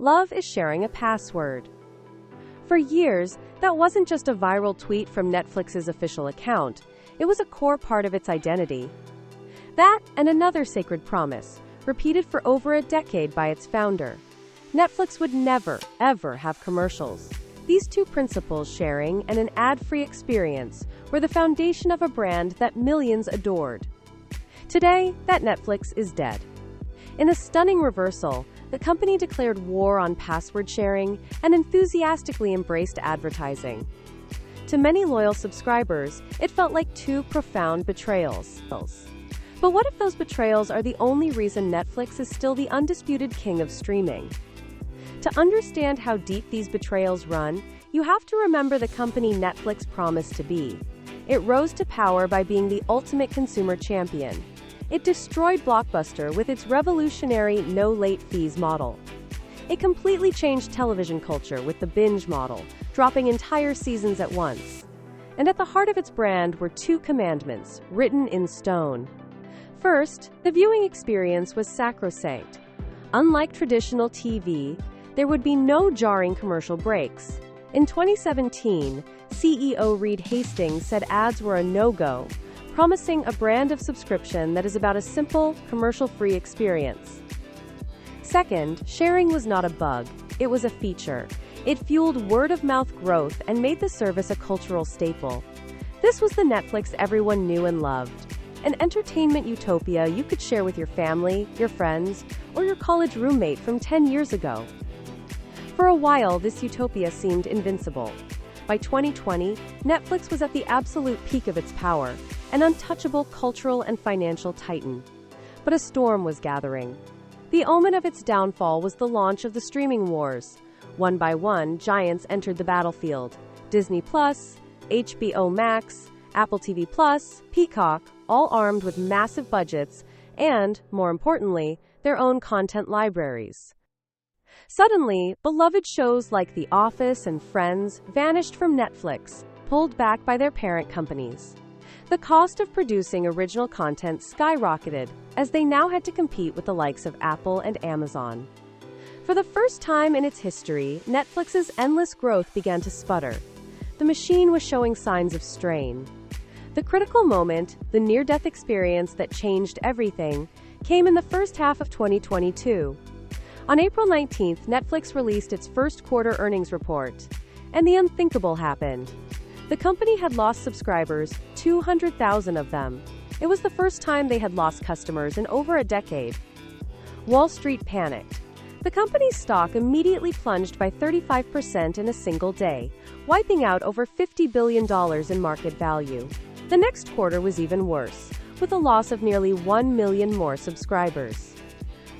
Love is sharing a password. For years, that wasn't just a viral tweet from Netflix's official account, it was a core part of its identity. That and another sacred promise, repeated for over a decade by its founder. Netflix would never, ever have commercials. These two principles, sharing and an ad-free experience, were the foundation of a brand that millions adored. Today, that Netflix is dead. In a stunning reversal, the company declared war on password sharing and enthusiastically embraced advertising. To many loyal subscribers, it felt like two profound betrayals. But what if those betrayals are the only reason Netflix is still the undisputed king of streaming? To understand how deep these betrayals run, you have to remember the company Netflix promised to be. It rose to power by being the ultimate consumer champion. It destroyed Blockbuster with its revolutionary no late fees model. It completely changed television culture with the binge model, dropping entire seasons at once. And at the heart of its brand were two commandments, written in stone. First, the viewing experience was sacrosanct. Unlike traditional TV, there would be no jarring commercial breaks. In 2017, CEO Reed Hastings said ads were a no-go, promising a brand of subscription that is about a simple, commercial-free experience. Second, sharing was not a bug, it was a feature. It fueled word-of-mouth growth and made the service a cultural staple. This was the Netflix everyone knew and loved. An entertainment utopia you could share with your family, your friends, or your college roommate from 10 years ago. For a while, this utopia seemed invincible. By 2020, Netflix was at the absolute peak of its power, an untouchable cultural and financial titan. But a storm was gathering. The omen of its downfall was the launch of the streaming wars. One by one, giants entered the battlefield. Disney+, HBO Max, Apple TV+, Peacock, all armed with massive budgets and, more importantly, their own content libraries. Suddenly, beloved shows like The Office and Friends vanished from Netflix, pulled back by their parent companies. The cost of producing original content skyrocketed, as they now had to compete with the likes of Apple and Amazon. For the first time in its history, Netflix's endless growth began to sputter. The machine was showing signs of strain. The critical moment, the near-death experience that changed everything, came in the first half of 2022. On April 19th, Netflix released its first quarter earnings report. And the unthinkable happened. The company had lost subscribers, 200,000 of them. It was the first time they had lost customers in over a decade. Wall Street panicked. The company's stock immediately plunged by 35% in a single day, wiping out over $50 billion in market value. The next quarter was even worse, with a loss of nearly 1 million more subscribers.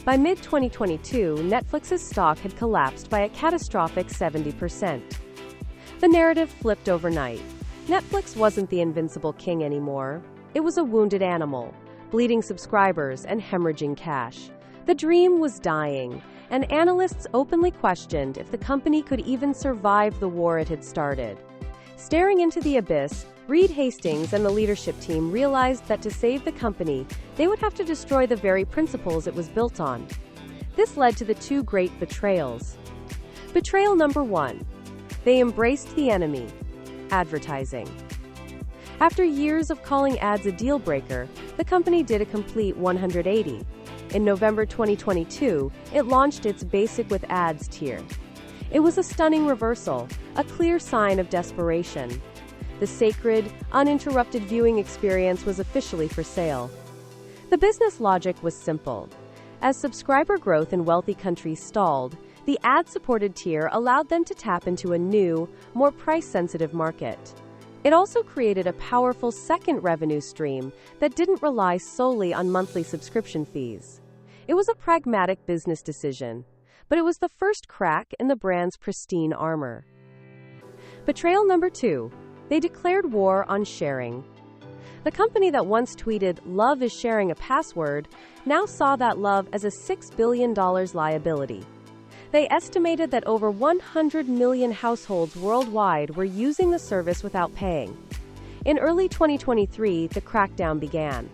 By mid-2022, Netflix's stock had collapsed by a catastrophic 70%. The narrative flipped overnight. Netflix wasn't the invincible king anymore. It was a wounded animal, bleeding subscribers and hemorrhaging cash. The dream was dying, and analysts openly questioned if the company could even survive the war it had started. Staring into the abyss, Reed Hastings and the leadership team realized that to save the company, they would have to destroy the very principles it was built on. This led to the two great betrayals. Betrayal number 1. They embraced the enemy: advertising. After years of calling ads a deal breaker, the company did a complete 180. In November 2022, it launched its Basic with Ads tier. It was a stunning reversal, a clear sign of desperation. The sacred, uninterrupted viewing experience was officially for sale. The business logic was simple. As subscriber growth in wealthy countries stalled, the ad-supported tier allowed them to tap into a new, more price-sensitive market. It also created a powerful second revenue stream that didn't rely solely on monthly subscription fees. It was a pragmatic business decision, but it was the first crack in the brand's pristine armor. Betrayal number 2. They declared war on sharing. The company that once tweeted, "Love is sharing a password," now saw that love as a $6 billion liability. They estimated that over 100 million households worldwide were using the service without paying. In early 2023, the crackdown began.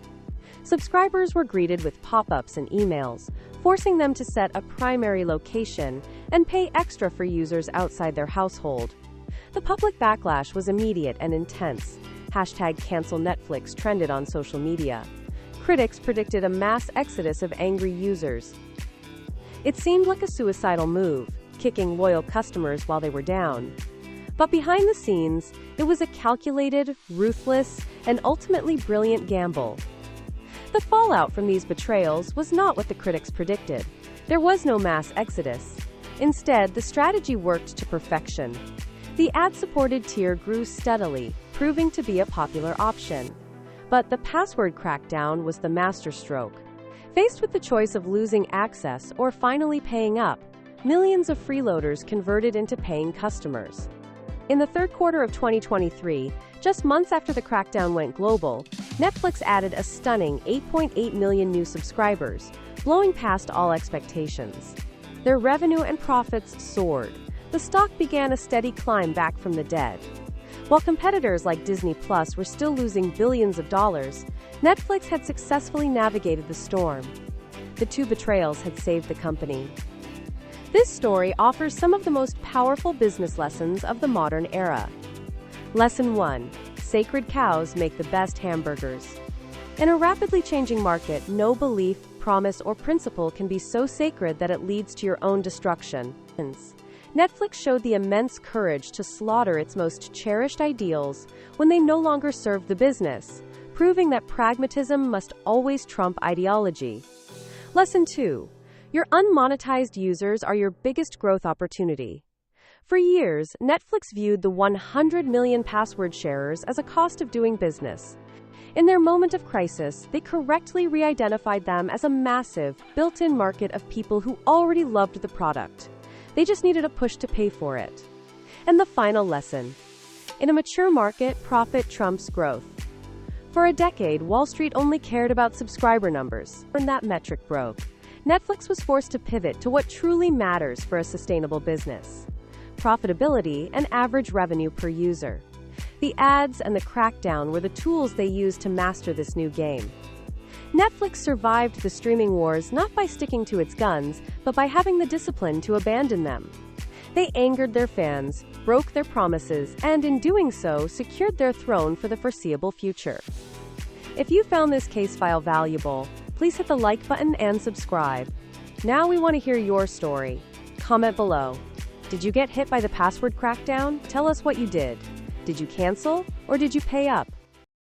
Subscribers were greeted with pop-ups and emails, forcing them to set a primary location and pay extra for users outside their household. The public backlash was immediate and intense. #cancel Netflix trended on social media. Critics predicted a mass exodus of angry users. It seemed like a suicidal move, kicking loyal customers while they were down. But behind the scenes, it was a calculated, ruthless, and ultimately brilliant gamble. The fallout from these betrayals was not what the critics predicted. There was no mass exodus. Instead, the strategy worked to perfection. The ad-supported tier grew steadily, proving to be a popular option. But the password crackdown was the masterstroke. Faced with the choice of losing access or finally paying up, millions of freeloaders converted into paying customers. In the third quarter of 2023, just months after the crackdown went global, Netflix added a stunning 8.8 million new subscribers, blowing past all expectations. Their revenue and profits soared. The stock began a steady climb back from the dead. While competitors like Disney Plus were still losing billions of dollars, Netflix had successfully navigated the storm. The two betrayals had saved the company. This story offers some of the most powerful business lessons of the modern era. Lesson 1. Sacred cows make the best hamburgers. In a rapidly changing market, no belief, promise, or principle can be so sacred that it leads to your own destruction. Netflix showed the immense courage to slaughter its most cherished ideals when they no longer served the business, proving that pragmatism must always trump ideology. Lesson 2. Your unmonetized users are your biggest growth opportunity. For years, Netflix viewed the 100 million password sharers as a cost of doing business. In their moment of crisis, they correctly re-identified them as a massive, built-in market of people who already loved the product. They just needed a push to pay for it. And the final lesson. In a mature market, profit trumps growth. For a decade, Wall Street only cared about subscriber numbers, and that metric broke. Netflix was forced to pivot to what truly matters for a sustainable business: profitability and average revenue per user. The ads and the crackdown were the tools they used to master this new game. Netflix survived the streaming wars not by sticking to its guns, but by having the discipline to abandon them. They angered their fans, broke their promises, and in doing so, secured their throne for the foreseeable future. If you found this case file valuable, please hit the like button and subscribe. Now we want to hear your story. Comment below. Did you get hit by the password crackdown? Tell us what you did. Did you cancel, or did you pay up?